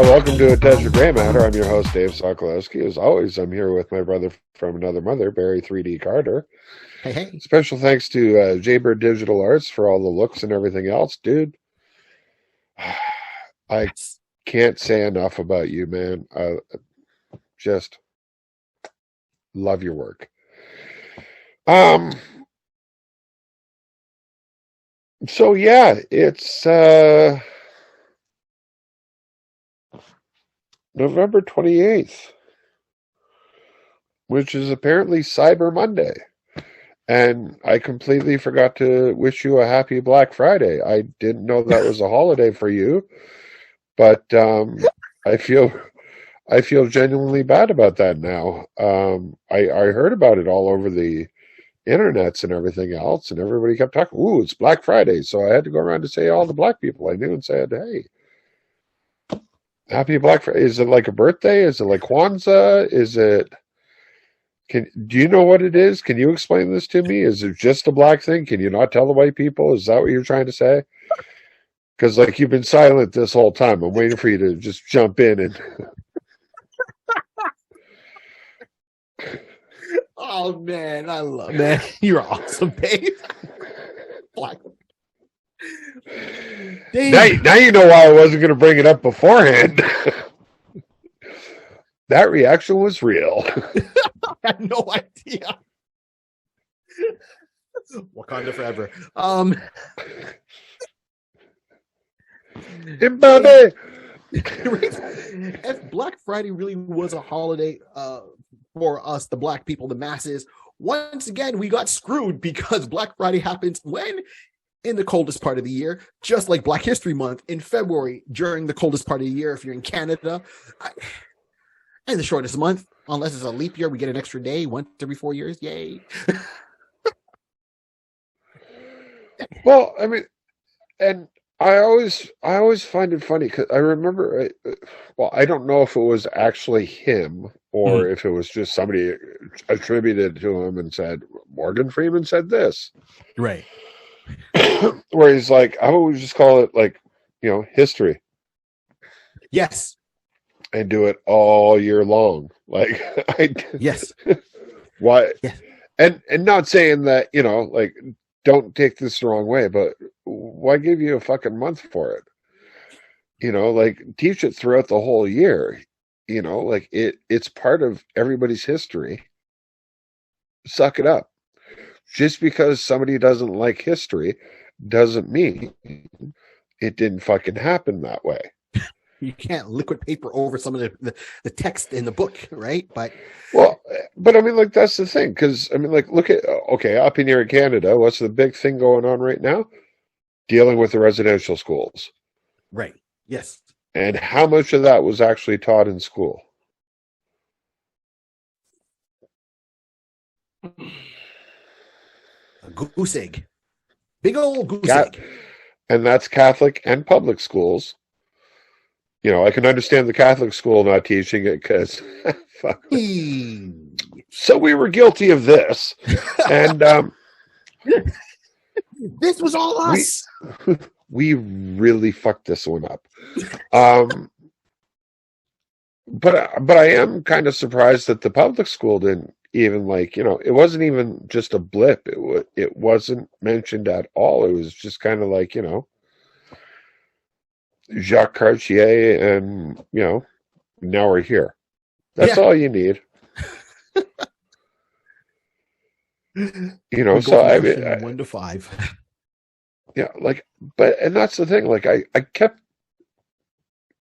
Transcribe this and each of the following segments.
Welcome to Attention Gray Matter. I'm your host, Dave Sokolowski. As always, I'm here with my brother from another mother, Barry 3D Carter. Hey, hey. Special thanks to Jaybird Digital Arts for all the looks and everything else. Dude, I Yes. can't say enough about you, man. Just love your work. Um, so yeah, it's November 28th, which is apparently Cyber Monday. And I completely forgot to wish you a happy Black Friday. I didn't know that was a holiday for you, but I feel I feel genuinely bad about that now. I heard about it all over the internets and everything else, and everybody kept talking. Ooh, it's Black Friday, so I had to go around to say all the black people I knew and said, "Hey, happy Black Friday." Is it like a birthday? Is it like Kwanzaa? Is it? Do you know what it is? Can you explain this to me? Is it just a black thing? Can you not tell the white people? Is that what you're trying to say? Because like you've been silent this whole time. I'm waiting for you to just jump in and. Oh man, I love man. You're awesome, babe. Black. Now you know why I wasn't going to bring it up beforehand. That reaction was real. I had no idea. Wakanda forever. Mbappe. If Black Friday really was a holiday for us, the black people, the masses, once again we got screwed because Black Friday happens when? In the coldest part of the year, just like Black History Month in February during the coldest part of the year if you're in Canada. And the shortest month, unless it's a leap year, we get an extra day once every 4 years. Yay. Well, I mean, and I always find it funny because I remember, well, I don't know if it was actually him or if it was just somebody attributed to him and said, Morgan Freeman said this. Right. Where he's like, I would just call it like, history. Yes. And do it all year long. Like, Yes. Why? Yeah. And not saying that, like, don't take this the wrong way, but why give you a fucking month for it? Like teach it throughout the whole year. Like it's part of everybody's history. Suck it up. Just because somebody doesn't like history doesn't mean it didn't fucking happen that way. You can't liquid paper over some of the text in the book, right? But I mean, like, that's the thing. Because, I mean, like, look at, okay, up in here in Canada, what's the big thing going on right now? Dealing with the residential schools. Right. Yes. And how much of that was actually taught in school? A goose egg. Big old goose egg. And that's Catholic and public schools. I can understand the Catholic school not teaching it because fuck. So we were guilty of this. And this was all us. We really fucked this one up. But I am kind of surprised that the public school didn't even it wasn't even just a blip. It wasn't mentioned at all. It was just kind of like, Jacques Cartier and, now we're here. That's all you need. So I mean, 1 to 5. Yeah, and that's the thing. Like I kept,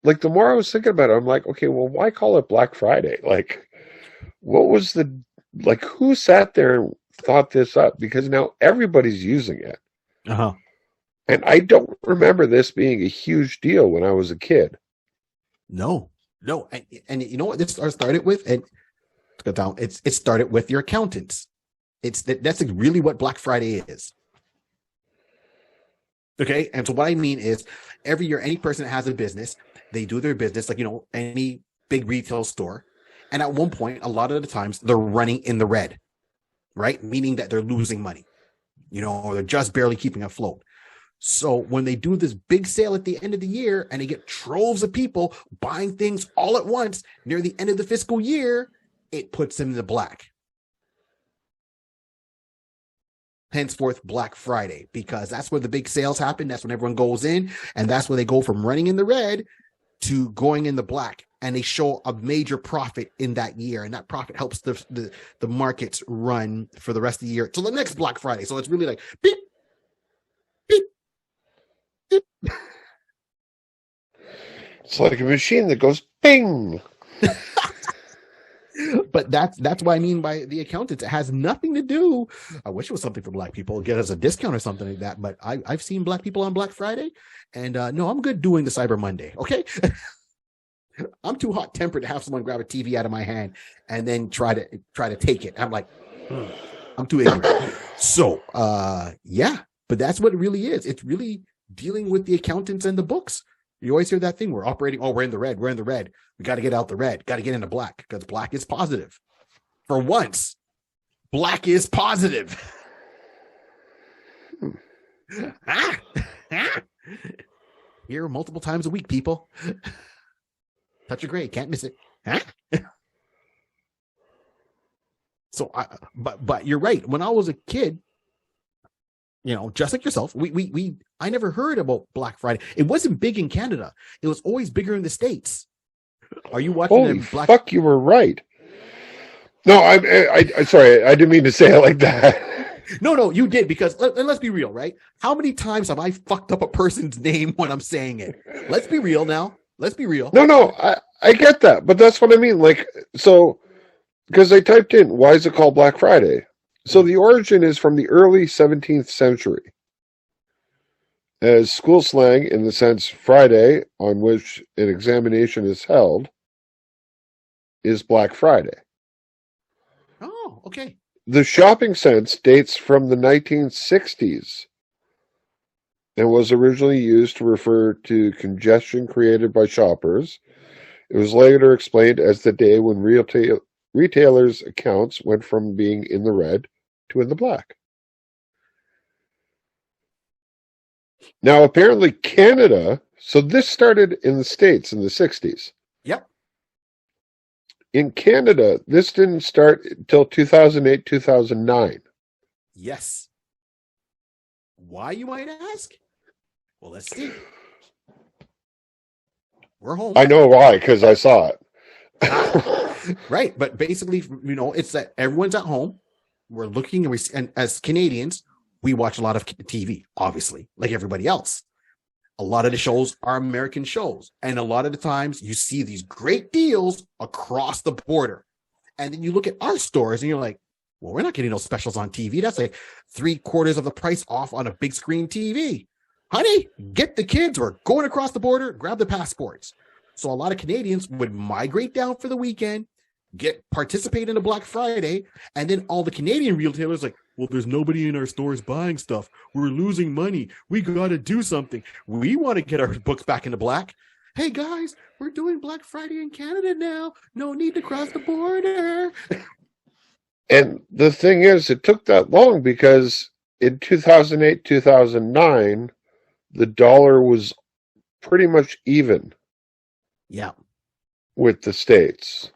like, the more I was thinking about it, I'm like, okay, well, why call it Black Friday? Like, what was who sat there and thought this up? Because now everybody's using it. Uh-huh. And I don't remember this being a huge deal when I was a kid. No. And you know what this started with? And it started with your accountants. That's really what Black Friday is. Okay. And so what I mean is every year, any person that has a business, they do their business, like, any big retail store. And at one point, a lot of the times they're running in the red, right? Meaning that they're losing money, or they're just barely keeping afloat. So when they do this big sale at the end of the year and they get troves of people buying things all at once near the end of the fiscal year, it puts them in the black. Henceforth, Black Friday, because that's where the big sales happen. That's when everyone goes in, and that's where they go from running in the red to going in the black. And they show a major profit in that year. And that profit helps the markets run for the rest of the year till the next Black Friday. So it's really like beep, beep, beep. It's like a machine that goes bing. But that's what I mean by the accountants. It has nothing to do. I wish it was something for Black people, get us a discount or something like that. But I've seen Black people on Black Friday, and no, I'm good doing the Cyber Monday. Okay, I'm too hot tempered to have someone grab a TV out of my hand and then try to take it. I'm like, I'm too ignorant. So yeah, but that's what it really is. It's really dealing with the accountants and the books. You always hear that thing. We're operating. Oh, we're in the red. We're in the red. We got to get out the red. Got to get into black because black is positive. For once, black is positive. Here multiple times a week, people. Touch of gray. Can't miss it. So, but you're right. When I was a kid, you know, just like yourself, I never heard about Black Friday. It wasn't big in Canada. It was always bigger in the States. Are you watching? Holy fuck, you were right. No, I sorry, I didn't mean to say it like that. No, you did, because let's be real, right? How many times have I fucked up a person's name when I'm saying it? Let's be real now. Let's be real. No, I get that, but that's what I mean. Like, so, because I typed in, why is it called Black Friday? So the origin is from the early 17th century, as school slang in the sense Friday on which an examination is held is Black Friday. Oh, okay. The shopping sense dates from the 1960s and was originally used to refer to congestion created by shoppers. It was later explained as the day when retailers' accounts went from being in the red to in the black. Now, apparently Canada, so this started in the States in the 60s. Yep. In Canada, this didn't start until 2008, 2009. Yes. Why, you might ask? Well, let's see. We're home. I know why, because I saw it. Right, but basically, you know, it's that everyone's at home. We're looking, and as Canadians, we watch a lot of TV, obviously, like everybody else. A lot of the shows are American shows. And a lot of the times you see these great deals across the border. And then you look at our stores and you're like, well, we're not getting those specials on TV. That's like 3/4 of the price off on a big screen TV. Honey, get the kids. We're going across the border, grab the passports. So a lot of Canadians would migrate down for the weekend, participate in a Black Friday, and then all the Canadian retailers like, well, there's nobody in our stores buying stuff. We're losing money. We got to do something. We want to get our books back into black. Hey, guys, we're doing Black Friday in Canada now. No need to cross the border. And the thing is, it took that long because in 2008, 2009, the dollar was pretty much even. Yeah. With the States.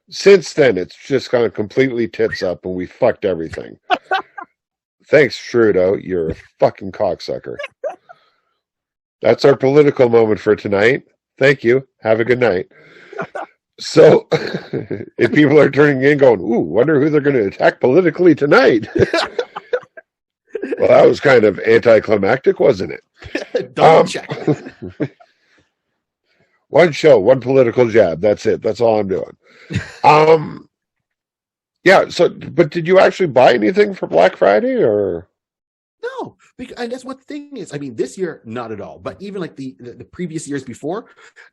Since then, it's just gone completely tits up and we fucked everything. Thanks, Trudeau. You're a fucking cocksucker. That's our political moment for tonight. Thank you. Have a good night. So, if people are turning in going, ooh, wonder who they're going to attack politically tonight. Well, that was kind of anticlimactic, wasn't it? Double check. One show, one political jab. That's it. That's all I'm doing. Yeah. So, but did you actually buy anything for Black Friday, or? No, and that's what the thing is. I mean, this year, not at all. But even like the previous years before,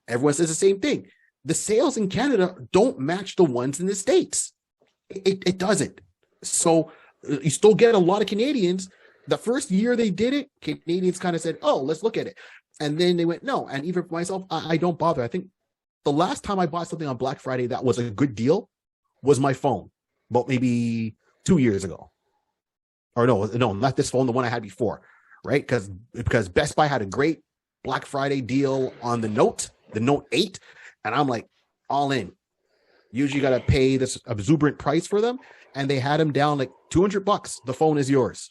everyone says the same thing. The sales in Canada don't match the ones in the States. It doesn't. So you still get a lot of Canadians. The first year they did it, Canadians kind of said, oh, let's look at it. And then they went, no. And even for myself, I don't bother. I think the last time I bought something on Black Friday that was a good deal was my phone, about maybe 2 years ago. Or no, not this phone, the one I had before. right? Because Best Buy had a great Black Friday deal on the Note 8, and I'm like, all in. Usually you got to pay this exuberant price for them, and they had them down like $200. The phone is yours.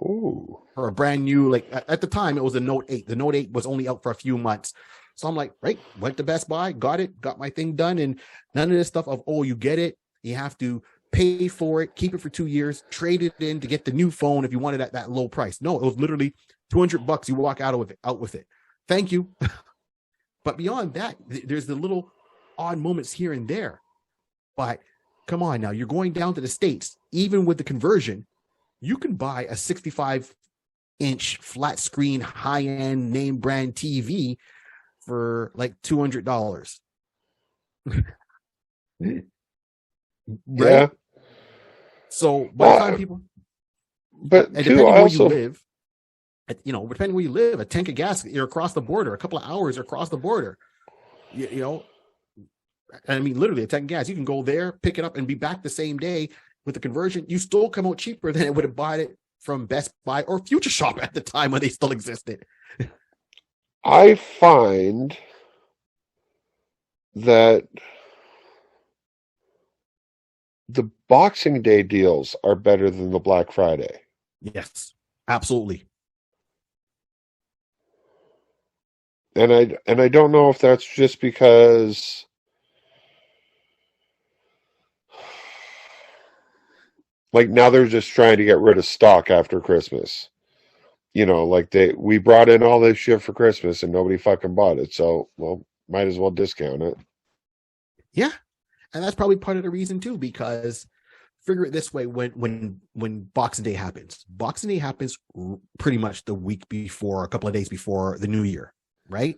Ooh. For a brand new, like at the time, it was a Note 8. The Note 8 was only out for a few months. So I'm like, right, went to Best Buy, got my thing done. And none of this stuff of, oh, you get it. You have to pay for it, keep it for 2 years, trade it in to get the new phone if you wanted at that low price. No, it was literally $200. You walk out with it. Thank you. But beyond that, there's the little odd moments here and there. But come on now, you're going down to the States, even with the conversion, you can buy a 65-inch flat screen, high-end name brand TV for like $200. Right? Yeah. So by the time people, but and too, depending where also, you live, depending where you live, a tank of gas, you're across the border, a couple of hours across the border. You know, I mean, literally a tank of gas, you can go there, pick it up, and be back the same day. With the conversion, you still come out cheaper than it would have bought it from Best Buy or Future Shop at the time when they still existed. I find that the Boxing Day deals are better than the Black Friday. Yes, absolutely. And I don't know if that's just because like now they're just trying to get rid of stock after Christmas. Like we brought in all this shit for Christmas and nobody fucking bought it. So, well, might as well discount it. Yeah. And that's probably part of the reason too, because figure it this way, when Boxing Day happens pretty much the week before, a couple of days before the New Year, right?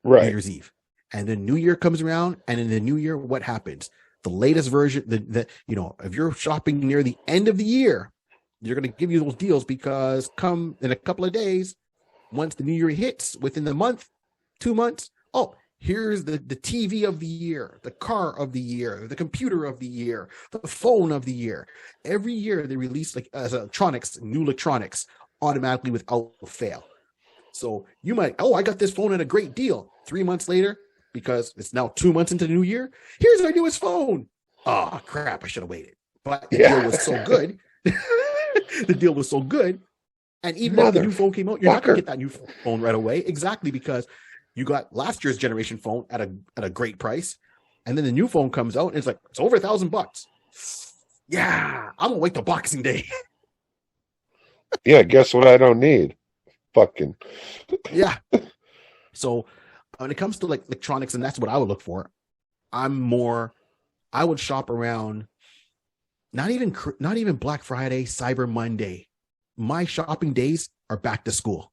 Right. New Year's Eve. And then New Year comes around, and in the New Year, what happens? The latest version, if you're shopping near the end of the year, you're going to give you those deals because come in a couple of days, once the New Year hits, within the month, 2 months, oh, here's the TV of the year, the car of the year, the computer of the year, the phone of the year. Every year they release new electronics automatically without fail. So you might, I got this phone at a great deal. 3 months later, because it's now 2 months into the new year, here's our newest phone. Oh, crap, I should have waited. But the deal was so good. The deal was so good. And even if the new phone came out, you're not going to get that new phone right away. Exactly, because you got last year's generation phone at a great price. And then the new phone comes out and it's like, it's over $1,000. Yeah, I'm going to wait till Boxing Day. Yeah, guess what I don't need? Fucking. Yeah. So when it comes to like electronics, and that's what I would look for, I would shop around, not even Black Friday, Cyber Monday. My shopping days are back to school.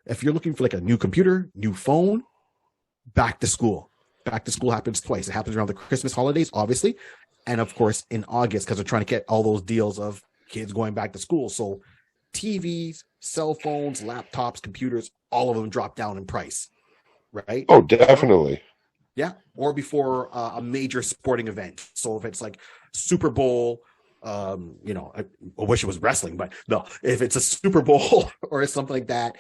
If you're looking for like a new computer, new phone, back to school. Back to school happens twice. It happens around the Christmas holidays, obviously. And of course in August, because they're trying to get all those deals of kids going back to school. So TVs, cell phones, laptops, computers, all of them drop down in price, right? Oh, definitely. Or before a major sporting event. So if it's like Super Bowl, I wish it was wrestling, but no, if it's a Super Bowl or something like that,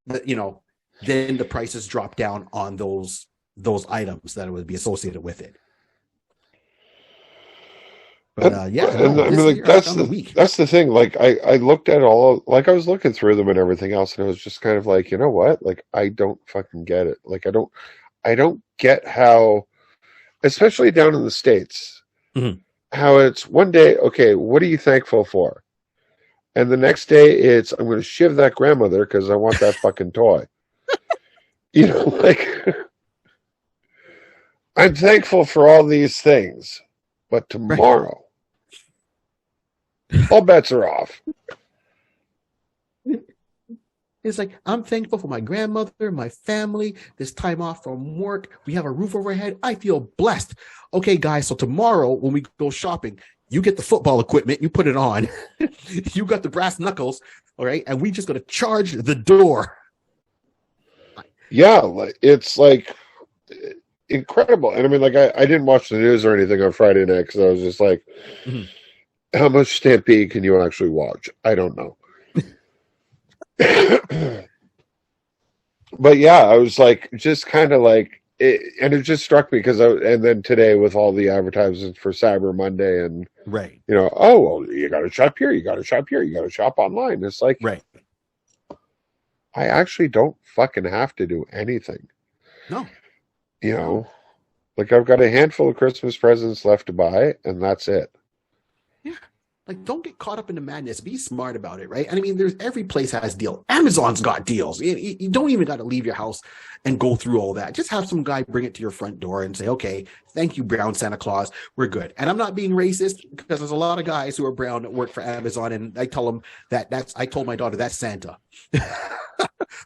then the prices drop down on those items that would be associated with it. But I mean, like that's the thing. Like I looked at all, like I was looking through them and everything else, and it was just kind of like, you know what? Like I don't fucking get it. Like I don't get how, especially down in the States, how it's one day, okay, what are you thankful for? And the next day it's, I'm going to shiv that grandmother because I want that fucking toy. Like I'm thankful for all these things, but tomorrow, all bets are off. It's like, I'm thankful for my grandmother, my family, this time off from work. We have a roof over our head. I feel blessed. Okay, guys, so tomorrow when we go shopping, you get the football equipment, you put it on. You got the brass knuckles, all right? And we just got to charge the door. Yeah, it's like incredible. And I mean, like, I didn't watch the news or anything on Friday night because I was just like, how much Stampede can you actually watch? I don't know. But yeah, I was like, just kind of like, and it just struck me because and then today with all the advertisements for Cyber Monday and, Right. oh, well, you got to shop here, you got to shop here, you got to shop online. It's like, Right. I actually don't fucking have to do anything. No. Like I've got a handful of Christmas presents left to buy, and that's it. Yeah. Like, don't get caught up in the madness. Be smart about it, right? And I mean, there's every place has deal. Amazon's got deals. You don't even got to leave your house and go through all that. Just have some guy bring it to your front door and say, okay, thank you, brown Santa Claus. We're good. And I'm not being racist because there's a lot of guys who are brown that work for Amazon. And I tell them I told my daughter that's Santa.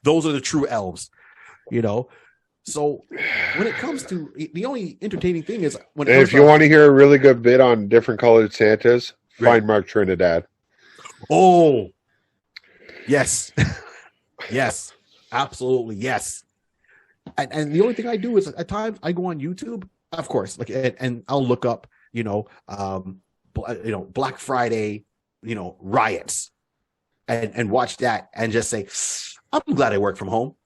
Those are the true elves, So when it comes to the only entertaining thing is when if you want to hear a really good bit on different colored Santas, find Mark Trinidad. Oh, yes. Yes, absolutely. Yes. And the only thing I do is at times I go on YouTube, of course, like, and I'll look up, Black Friday, riots and watch that and just say, I'm glad I work from home.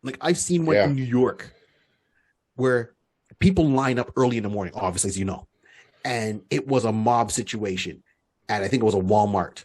Like I've seen one in New York where people line up early in the morning, obviously, as you know, and it was a mob situation. And I think it was a Walmart.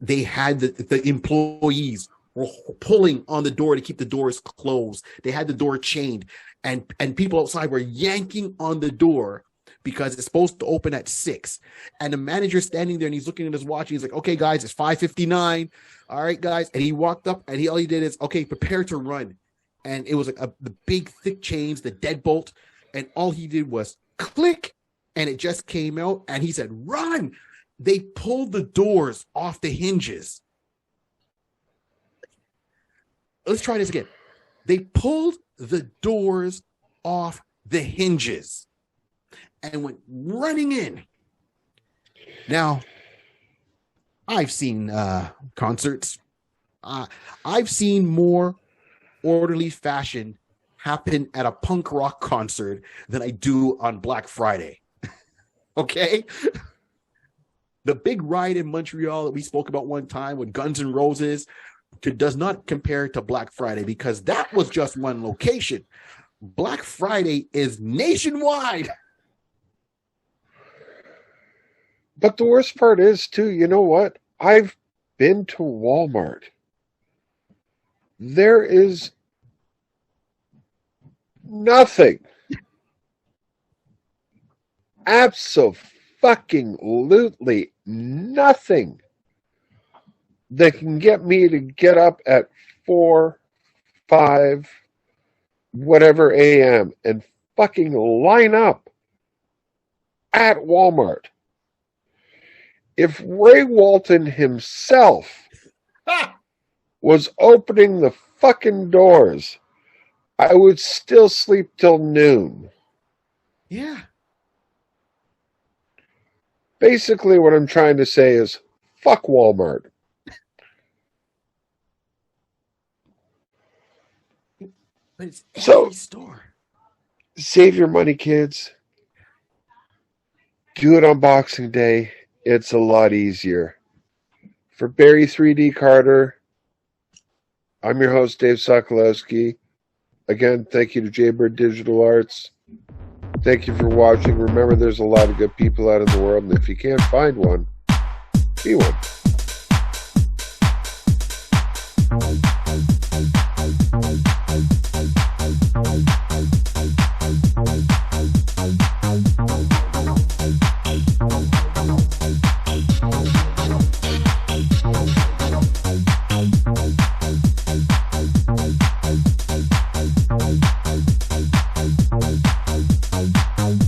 They had the employees were pulling on the door to keep the doors closed. They had the door chained, and people outside were yanking on the door because it's supposed to open at 6. And the manager's standing there and he's looking at his watch. And he's like, okay, guys, it's 5:59. All right, guys. And he walked up and all he did is, okay, prepare to run. And it was like the big thick chains, the deadbolt. And all he did was click and it just came out. And he said, run. They pulled the doors off the hinges. Let's try this again. They pulled the doors off the hinges and went running in. Now, I've seen concerts. I've seen more orderly fashion happen at a punk rock concert than I do on Black Friday. Okay? The big riot in Montreal that we spoke about one time with Guns N' Roses does not compare to Black Friday because that was just one location. Black Friday is nationwide. But the worst part is, too, you know what? I've been to Walmart. There is nothing. Absolutely nothing that can get me to get up at 4, 5, whatever a.m. and fucking line up at Walmart. If Ray Walton himself was opening the fucking doors, I would still sleep till noon. Yeah. Basically, what I'm trying to say is, fuck Walmart. But it's every store. Save your money, kids. Do it on Boxing Day. It's a lot easier. For Barry 3D Carter, I'm your host, Dave Sokolowski. Again, thank you to Jaybird Digital Arts. Thank you for watching. Remember, there's a lot of good people out in the world, and if you can't find one, be one.